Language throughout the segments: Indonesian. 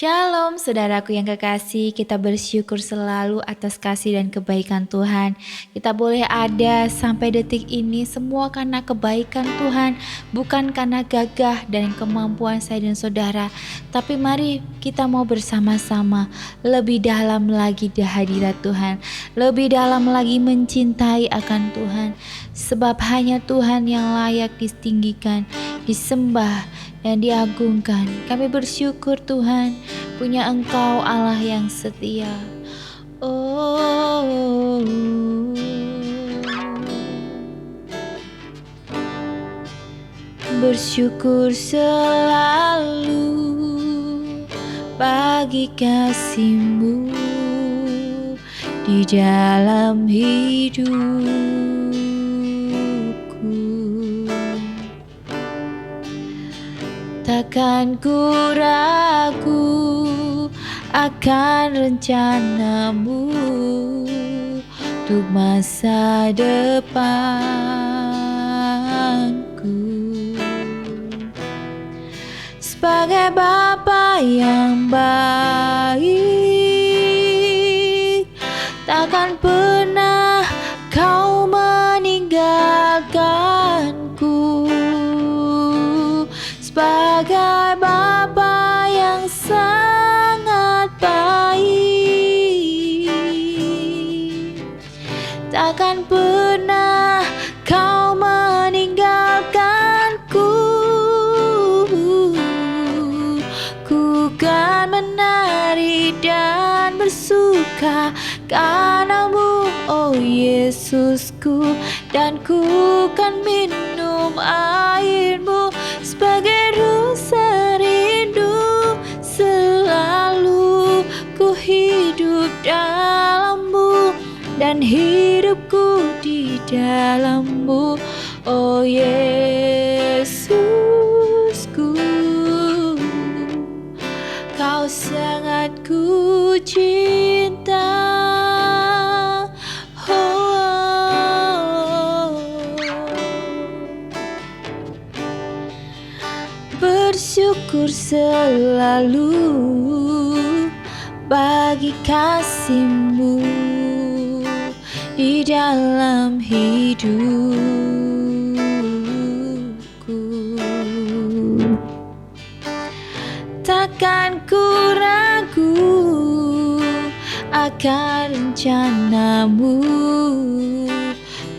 Shalom saudaraku yang kekasih, kita bersyukur selalu atas kasih dan kebaikan Tuhan. Kita boleh ada sampai detik ini semua karena kebaikan Tuhan, bukan karena gagah dan kemampuan saya dan saudara. Tapi mari kita mau bersama-sama lebih dalam lagi di hadirat Tuhan, lebih dalam lagi mencintai akan Tuhan. Sebab hanya Tuhan yang layak ditinggikan, disembah dan diagungkan. Kami bersyukur Tuhan, punya Engkau Allah yang setia. Oh, bersyukur selalu bagi kasih-Mu di dalam hidupku. Takkan ku ragu akan rencana-Mu untuk masa depanku. Sebagai Bapa yang baik, takkan pernah Kau meninggalkanku. Sebagai Bapa yang sangat baik, takkan pernah Kau meninggalkanku. Ku kan menari dan bersuka karena-Mu, oh Yesusku, dan ku kan minum air-Mu sebagai rasa rindu. Selalu ku hidup dalam-Mu dan hidupku di dalam-Mu, oh Yesusku. Kau sangat ku cinta. Bersyukur selalu bagi kasih-Mu di dalam hidupku. Takkan ku ragu akan rencana-Mu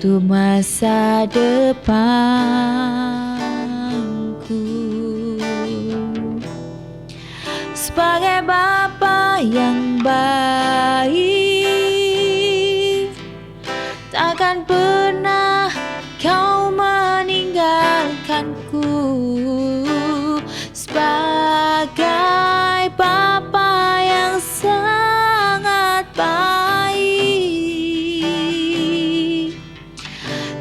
untuk masa depanku. Sebagai Bapa yang baik, takkan pernah Kau meninggalkanku. Sebagai Bapa yang sangat baik,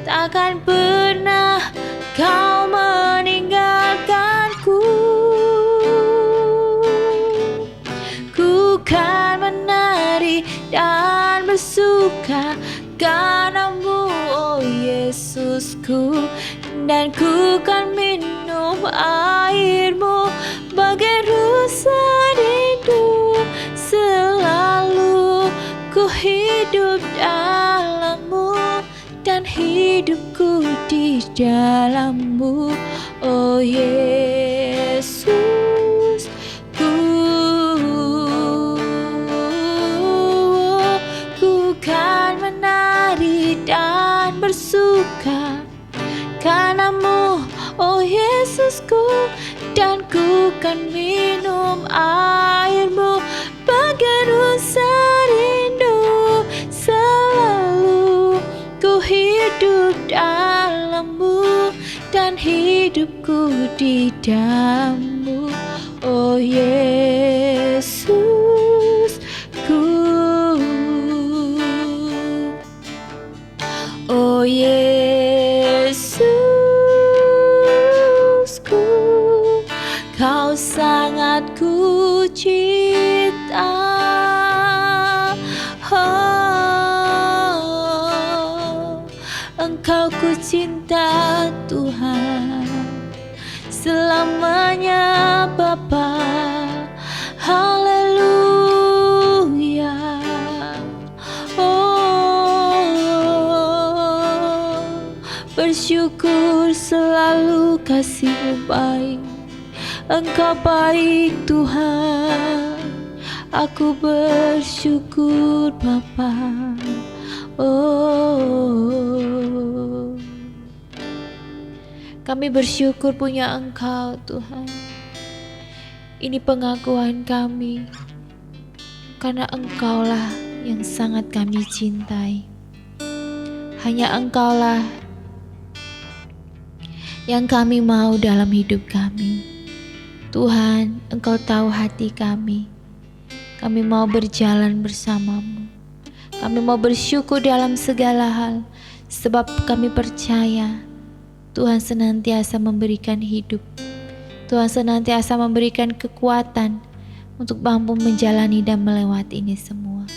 takkan pernah Kau meninggalkanku. Ku kan menari dan bersuka karena-Mu, oh Yesusku, dan ku kan minum air-Mu bagai rasa rindu. Selalu ku hidup dalam-Mu dan hidupku di dalam-Mu, oh Yesusku. Ku kan menari dan bersuka karena-Mu, oh Yesusku, dan ku kan minum air-Mu bagai rasa rindu. Selalu ku hidup dalam-Mu dan hidupku di dalam-Mu, oh Yesusku. Oh Yesusku, Kau sangat ku cinta. Oh, Engkau ku cinta Tuhan selamanya Bapa. Haleluya. kasih-Mu baik, Engkau baik Tuhan. Aku bersyukur Bapa. Oh, kami bersyukur punya Engkau Tuhan. Ini pengakuan kami, karena Engkaulah yang sangat kami cintai. Hanya Engkaulah yang kami mau dalam hidup kami. Tuhan, Engkau tahu hati kami. Kami mau berjalan bersama-Mu. Kami mau bersyukur dalam segala hal, sebab kami percaya Tuhan senantiasa memberikan hidup. Tuhan senantiasa memberikan kekuatan untuk mampu menjalani dan melewati ini semua.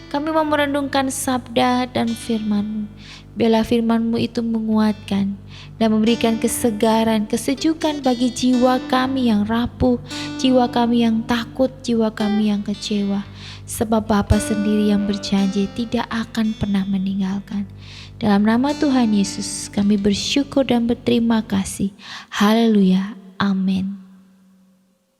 Kami mau merenungkan sabda dan firman-Mu. Biarlah firman-Mu itu menguatkan dan memberikan kesegaran, kesejukan bagi jiwa kami yang rapuh, jiwa kami yang takut, jiwa kami yang kecewa. Sebab Bapa sendiri yang berjanji tidak akan pernah meninggalkan. Dalam nama Tuhan Yesus kami bersyukur dan berterima kasih. Haleluya. Amin.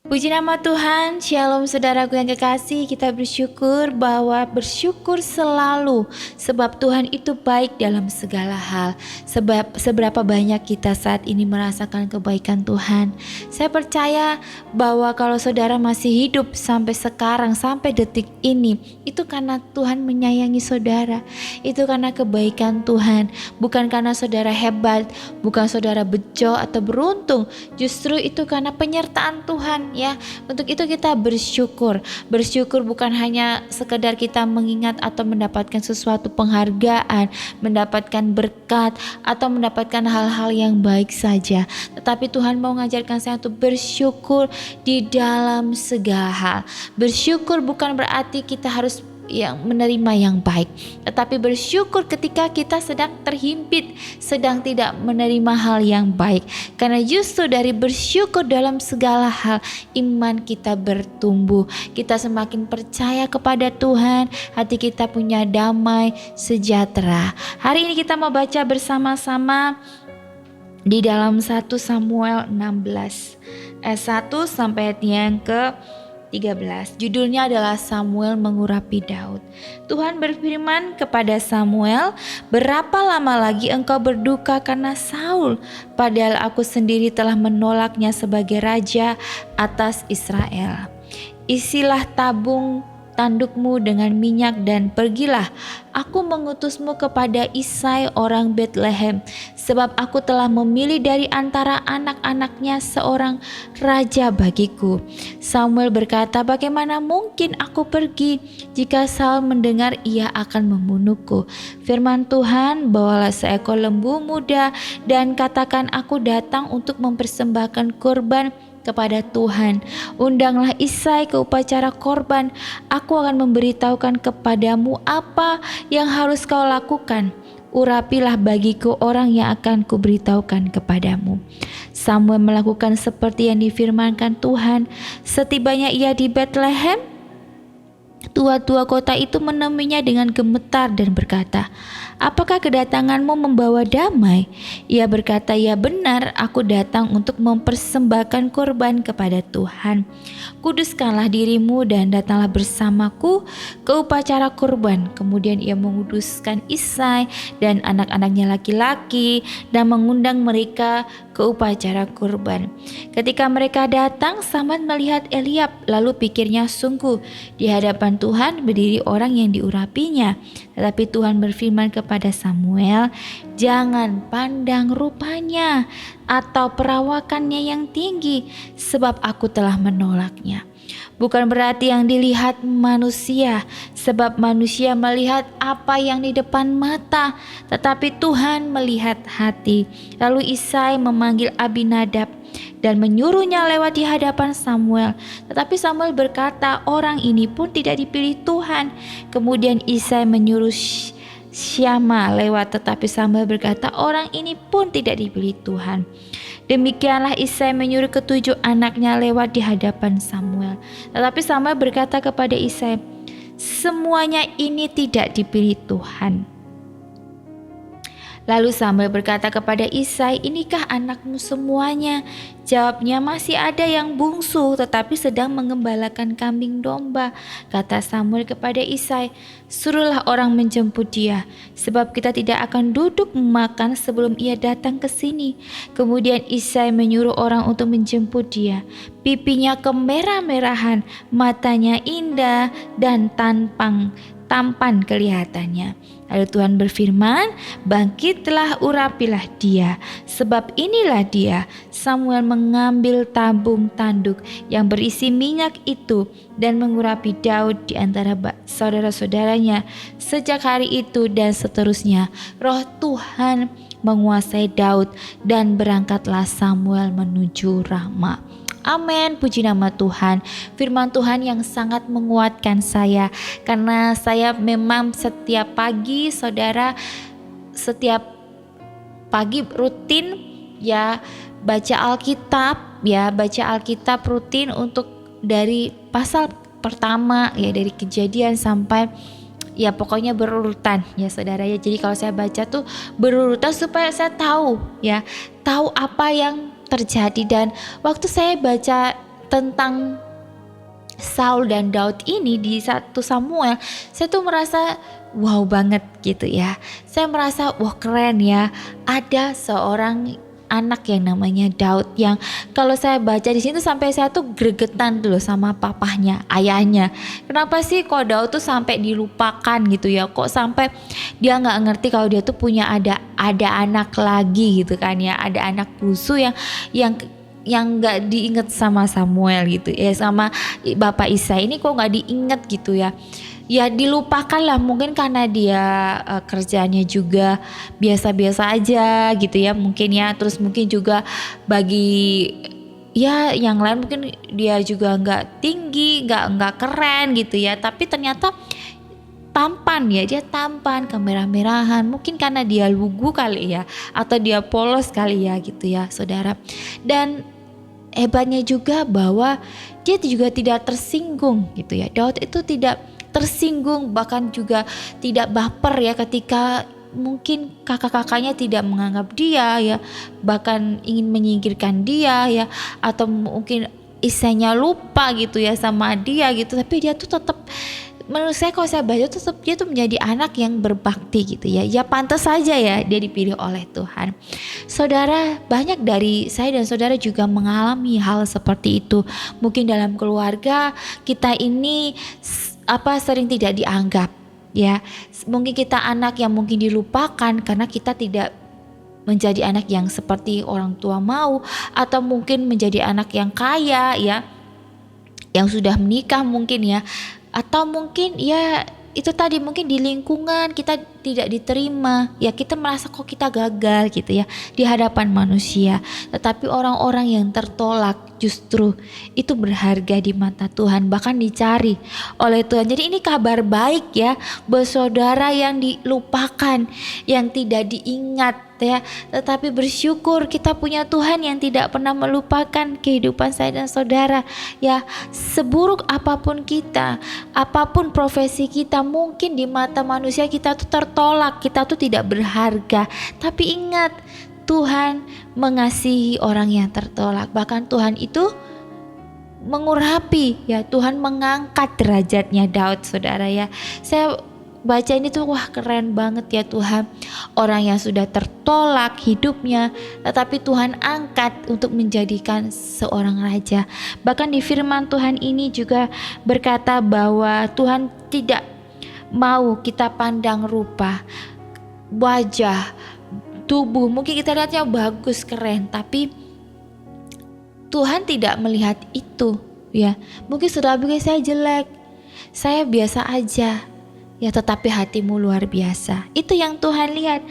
Puji nama Tuhan. Shalom saudaraku yang kekasih. Kita bersyukur bahwa bersyukur selalu, sebab Tuhan itu baik dalam segala hal. Sebab seberapa banyak kita saat ini merasakan kebaikan Tuhan, saya percaya bahwa kalau saudara masih hidup sampai sekarang, sampai detik ini, itu karena Tuhan menyayangi saudara. Itu karena kebaikan Tuhan, bukan karena saudara hebat, bukan saudara bejo atau beruntung. Justru itu karena penyertaan Tuhan. Ya, untuk itu kita bersyukur. Bersyukur bukan hanya sekedar kita mengingat atau mendapatkan sesuatu penghargaan, mendapatkan berkat atau mendapatkan hal-hal yang baik saja, tetapi Tuhan mau mengajarkan saya untuk bersyukur di dalam segala hal. Bersyukur bukan berarti kita harus yang menerima yang baik, tetapi bersyukur ketika kita sedang terhimpit, sedang tidak menerima hal yang baik. Karena justru dari bersyukur dalam segala hal, iman kita bertumbuh, kita semakin percaya kepada Tuhan, hati kita punya damai sejahtera. Hari ini kita mau baca bersama-sama di dalam 1 Samuel 16 ayat 1 sampai ayat yang ke 13. Judulnya adalah Samuel mengurapi Daud. Tuhan berfirman kepada Samuel, "Berapa lama lagi engkau berduka karena Saul, padahal aku sendiri telah menolaknya sebagai raja atas Israel? Isilah tabung tandukmu dengan minyak dan pergilah. Aku mengutusmu kepada Isai orang Betlehem, sebab aku telah memilih dari antara anak-anaknya seorang raja bagiku." Samuel berkata, "Bagaimana mungkin aku pergi? Jika Saul mendengar, ia akan membunuhku." Firman Tuhan, "Bawalah seekor lembu muda dan katakan, aku datang untuk mempersembahkan korban kepada Tuhan. Undanglah Isai ke upacara korban. Aku akan memberitahukan kepadamu apa yang harus kau lakukan. Urapilah bagiku orang yang akan kuberitahukan kepadamu." Samuel melakukan seperti yang difirmankan Tuhan. Setibanya ia di Betlehem, tua-tua kota itu menemuinya dengan gemetar dan berkata, "Apakah kedatanganmu membawa damai?" Ia berkata, "Ya benar, aku datang untuk mempersembahkan korban kepada Tuhan. Kuduskanlah dirimu dan datanglah bersamaku ke upacara korban." Kemudian ia menguduskan Isai dan anak-anaknya laki-laki dan mengundang mereka ke upacara korban. Ketika mereka datang, Samuel melihat Eliab, lalu pikirnya, sungguh di hadapan Tuhan berdiri orang yang diurapinya. Tetapi Tuhan berfirman kepada Samuel, "Jangan pandang rupanya atau perawakannya yang tinggi, sebab aku telah menolaknya." Bukan berarti yang dilihat manusia, sebab manusia melihat apa yang di depan mata, tetapi Tuhan melihat hati. Lalu Isai memanggil Abinadab dan menyuruhnya lewat di hadapan Samuel. Tetapi Samuel berkata, "Orang ini pun tidak dipilih Tuhan." Kemudian Isai menyuruh Syama lewat, tetapi Samuel berkata, "Orang ini pun tidak dipilih Tuhan." Demikianlah Isai menyuruh ketujuh anaknya lewat di hadapan Samuel. Tetapi Samuel berkata kepada Isai, "Semuanya ini tidak dipilih Tuhan." Lalu Samuel berkata kepada Isai, "Inikah anakmu semuanya?" Jawabnya, "Masih ada yang bungsu tetapi sedang mengembalakan kambing domba." Kata Samuel kepada Isai, "Suruhlah orang menjemput dia, sebab kita tidak akan duduk makan sebelum ia datang ke sini." Kemudian Isai menyuruh orang untuk menjemput dia. Pipinya kemerah-merahan, matanya indah dan tampan kelihatannya. Lalu Tuhan berfirman, "Bangkitlah, urapilah dia, sebab inilah dia." Samuel mengambil tabung tanduk yang berisi minyak itu dan mengurapi Daud di antara saudara-saudaranya. Sejak hari itu dan seterusnya, Roh Tuhan menguasai Daud dan berangkatlah Samuel menuju Rama. Amin, puji nama Tuhan. Firman Tuhan yang sangat menguatkan saya, karena saya memang setiap pagi rutin ya baca Alkitab rutin untuk dari pasal pertama ya, dari Kejadian sampai ya pokoknya berurutan ya saudara ya. Jadi kalau saya baca tuh berurutan supaya saya tahu apa yang terjadi. Dan waktu saya baca tentang Saul dan Daud ini di 1 Samuel, saya tuh merasa wow banget gitu ya. Saya merasa wah keren ya, ada seorang anak yang namanya Daud, yang kalau saya baca di sini sampai saya tuh gregetan dulu sama papahnya, ayahnya. Kenapa sih kok Daud tuh sampai dilupakan gitu ya? Kok sampai dia nggak ngerti kalau dia tuh punya ada anak lagi gitu kan ya, ada anak bungsu yang nggak diinget sama Samuel gitu ya, sama Bapak Isai ini kok nggak diinget gitu ya. Ya dilupakan lah, mungkin karena dia kerjanya juga biasa-biasa aja gitu ya mungkin ya. Terus mungkin juga bagi ya yang lain mungkin dia juga nggak tinggi, nggak keren gitu ya. Tapi ternyata tampan ya, dia tampan, kemerah-merahan, mungkin karena dia lugu kali ya, atau dia polos kali ya gitu ya saudara. Dan hebatnya juga bahwa dia juga tidak tersinggung gitu ya. Daud itu tidak tersinggung, bahkan juga tidak baper ya ketika mungkin kakak-kakaknya tidak menganggap dia ya, bahkan ingin menyingkirkan dia ya, atau mungkin Isainya lupa gitu ya sama dia gitu. Tapi dia tuh tetap, menurut saya kalau saya baca tuh tetap dia tuh menjadi anak yang berbakti gitu ya. Ya pantas saja ya dia dipilih oleh Tuhan. Saudara, banyak dari saya dan saudara juga mengalami hal seperti itu. Mungkin dalam keluarga kita ini sering tidak dianggap ya. Mungkin kita anak yang mungkin dilupakan karena kita tidak menjadi anak yang seperti orang tua mau, atau mungkin menjadi anak yang kaya ya, yang sudah menikah mungkin ya, atau mungkin ya itu tadi mungkin di lingkungan kita tidak diterima ya, kita merasa kok kita gagal gitu ya di hadapan manusia. Tetapi orang-orang yang tertolak justru itu berharga di mata Tuhan, bahkan dicari oleh Tuhan. Jadi ini kabar baik ya buat saudara yang dilupakan, yang tidak diingat ya, tetapi bersyukur kita punya Tuhan yang tidak pernah melupakan kehidupan saya dan saudara ya. Seburuk apapun kita, apapun profesi kita, mungkin di mata manusia kita tuh tertolak, kita tuh tidak berharga. Tapi ingat, Tuhan mengasihi orang yang tertolak. Bahkan Tuhan itu mengurapi ya, Tuhan mengangkat derajatnya Daud saudara ya. Saya baca ini tuh wah keren banget ya Tuhan. Orang yang sudah tertolak hidupnya, tetapi Tuhan angkat untuk menjadikan seorang raja. Bahkan di firman Tuhan ini juga berkata bahwa Tuhan tidak mau kita pandang rupa, wajah, tubuh. Mungkin kita lihatnya bagus, keren, tapi Tuhan tidak melihat itu ya. Mungkin saudara pikir saya jelek, saya biasa aja ya, tetapi hatimu luar biasa. Itu yang Tuhan lihat.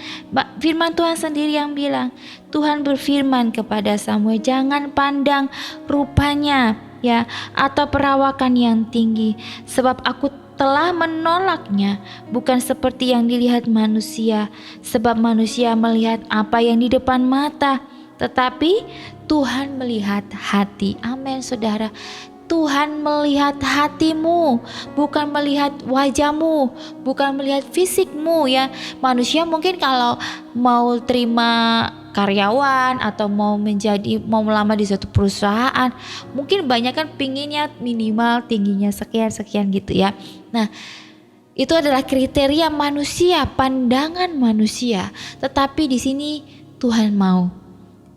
Firman Tuhan sendiri yang bilang, Tuhan berfirman kepada Samuel, jangan pandang rupanya ya, atau perawakan yang tinggi, sebab aku telah menolaknya, bukan seperti yang dilihat manusia. Sebab manusia melihat apa yang di depan mata, tetapi Tuhan melihat hati. Amin saudara. Tuhan melihat hatimu, bukan melihat wajahmu, bukan melihat fisikmu ya. Manusia mungkin kalau mau terima karyawan atau mau melamar di suatu perusahaan, mungkin banyak kan pinginnya minimal tingginya sekian gitu ya. Nah, itu adalah kriteria manusia, pandangan manusia. Tetapi di sini Tuhan mau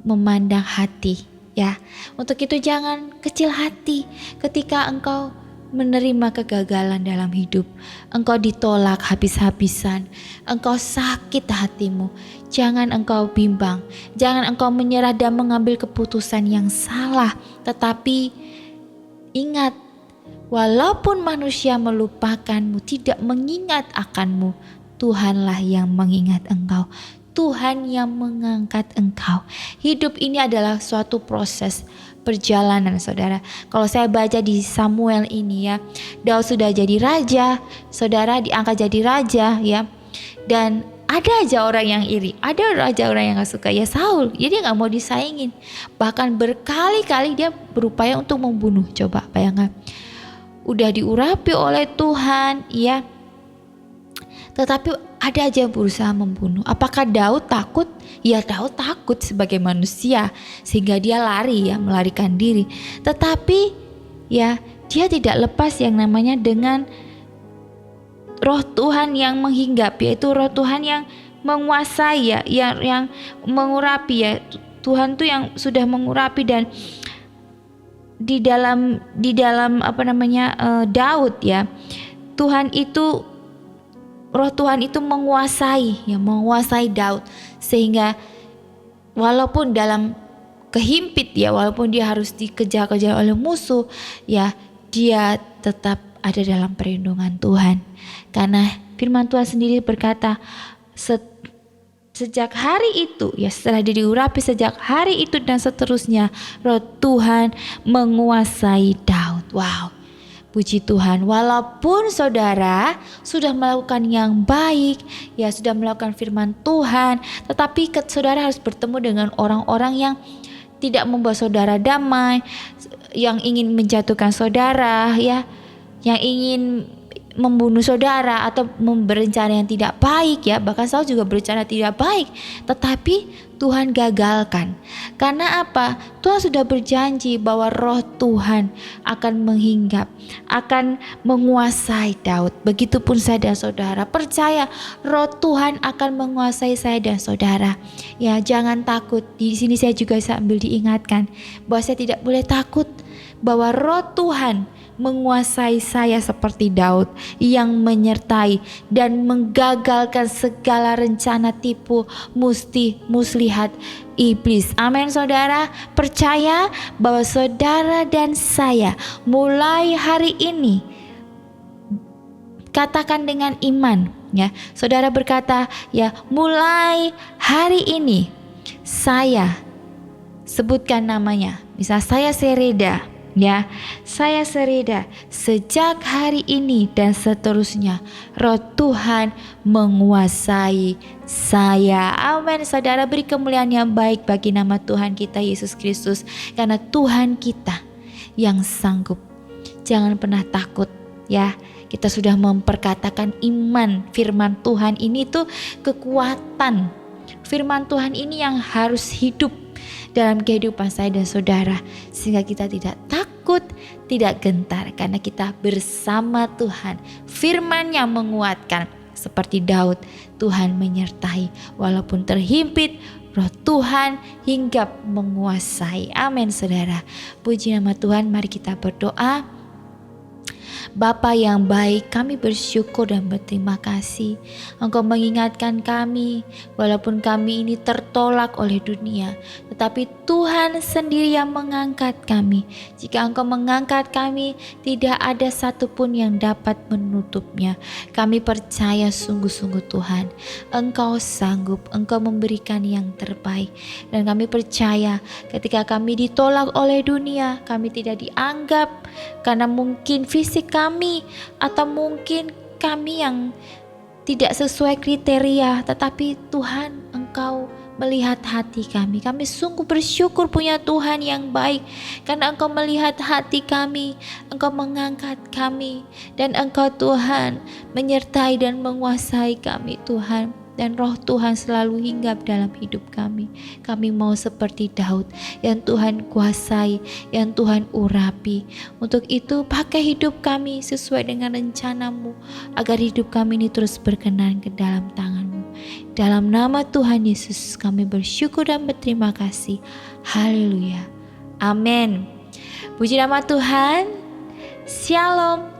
memandang hati ya. Untuk itu jangan kecil hati ketika engkau menerima kegagalan dalam hidup, engkau ditolak habis-habisan, engkau sakit hatimu. Jangan engkau bimbang, jangan engkau menyerah dan mengambil keputusan yang salah. Tetapi ingat, walaupun manusia melupakanmu, tidak mengingat akanmu, Tuhanlah yang mengingat engkau. Tuhan yang mengangkat engkau. Hidup ini adalah suatu proses perjalanan, saudara. Kalau saya baca di Samuel ini ya, Daud sudah jadi raja, saudara, diangkat jadi raja ya. Dan ada aja orang yang iri, ada aja orang yang gak suka ya Saul. Jadi dia gak mau disaingin. Bahkan berkali-kali dia berupaya untuk membunuh. Coba bayangkan, udah diurapi oleh Tuhan ya, tetapi ada aja yang berusaha membunuh. Apakah Daud takut? Ya Daud takut sebagai manusia, sehingga dia lari ya, melarikan diri. Tetapi ya dia tidak lepas yang namanya dengan roh Tuhan yang menghinggap, yaitu roh Tuhan yang menguasai ya, yang mengurapi ya. Tuhan tuh yang sudah mengurapi, dan di dalam Daud ya, roh Tuhan itu menguasai Daud, sehingga walaupun dalam kehimpit ya, walaupun dia harus dikejar-kejar oleh musuh ya, dia tetap ada dalam perlindungan Tuhan. Karena firman Tuhan sendiri berkata, sejak hari itu ya, setelah dia diurapi, sejak hari itu dan seterusnya, roh Tuhan menguasai Daud. Wow, puji Tuhan. Walaupun saudara sudah melakukan yang baik ya, sudah melakukan firman Tuhan, tetapi saudara harus bertemu dengan orang-orang yang tidak membuat saudara damai, yang ingin menjatuhkan saudara ya, yang ingin membunuh saudara atau berencana yang tidak baik ya. Bahkan Saul juga berencana tidak baik, tetapi Tuhan gagalkan. Karena apa? Tuhan sudah berjanji bahwa roh Tuhan akan menghinggap, akan menguasai Daud. Begitupun saya dan saudara, percaya roh Tuhan akan menguasai saya dan saudara. Ya, jangan takut. Di sini saya juga sambil diingatkan bahwa saya tidak boleh takut, bahwa roh Tuhan menguasai saya seperti Daud, yang menyertai dan menggagalkan segala rencana tipu muslihat iblis. Amin saudara. Percaya bahwa saudara dan saya mulai hari ini, katakan dengan iman ya, saudara berkata ya, mulai hari ini saya, sebutkan namanya, misal saya Sereda ya, saya Sereda, sejak hari ini dan seterusnya roh Tuhan menguasai saya. Amin. Saudara, beri kemuliaan yang baik bagi nama Tuhan kita Yesus Kristus, karena Tuhan kita yang sanggup. Jangan pernah takut ya. Kita sudah memperkatakan iman. Firman Tuhan ini tuh kekuatan. Firman Tuhan ini yang harus hidup dalam kehidupan saya dan saudara, sehingga kita tidak takut, tidak gentar, karena kita bersama Tuhan. Firman-Nya menguatkan, seperti Daud, Tuhan menyertai walaupun terhimpit, roh Tuhan hinggap menguasai. Amin saudara. Puji nama Tuhan. Mari kita berdoa. Bapa yang baik, kami bersyukur dan berterima kasih. Engkau mengingatkan kami, walaupun kami ini tertolak oleh dunia, tetapi Tuhan sendiri yang mengangkat kami. Jika Engkau mengangkat kami, tidak ada satupun yang dapat menutupnya. Kami percaya sungguh-sungguh Tuhan, Engkau sanggup, Engkau memberikan yang terbaik. Dan kami percaya ketika kami ditolak oleh dunia, kami tidak dianggap karena mungkin fisik kami, atau mungkin kami yang tidak sesuai kriteria, tetapi Tuhan Engkau melihat hati kami. Kami sungguh bersyukur punya Tuhan yang baik, karena Engkau melihat hati kami, Engkau mengangkat kami, dan Engkau Tuhan menyertai dan menguasai kami Tuhan. Dan roh Tuhan selalu hinggap dalam hidup kami. Kami mau seperti Daud yang Tuhan kuasai, yang Tuhan urapi. Untuk itu pakai hidup kami sesuai dengan rencana-Mu, agar hidup kami ini terus berkenan ke dalam tangan-Mu. Dalam nama Tuhan Yesus kami bersyukur dan berterima kasih. Haleluya. Amin. Puji nama Tuhan. Shalom.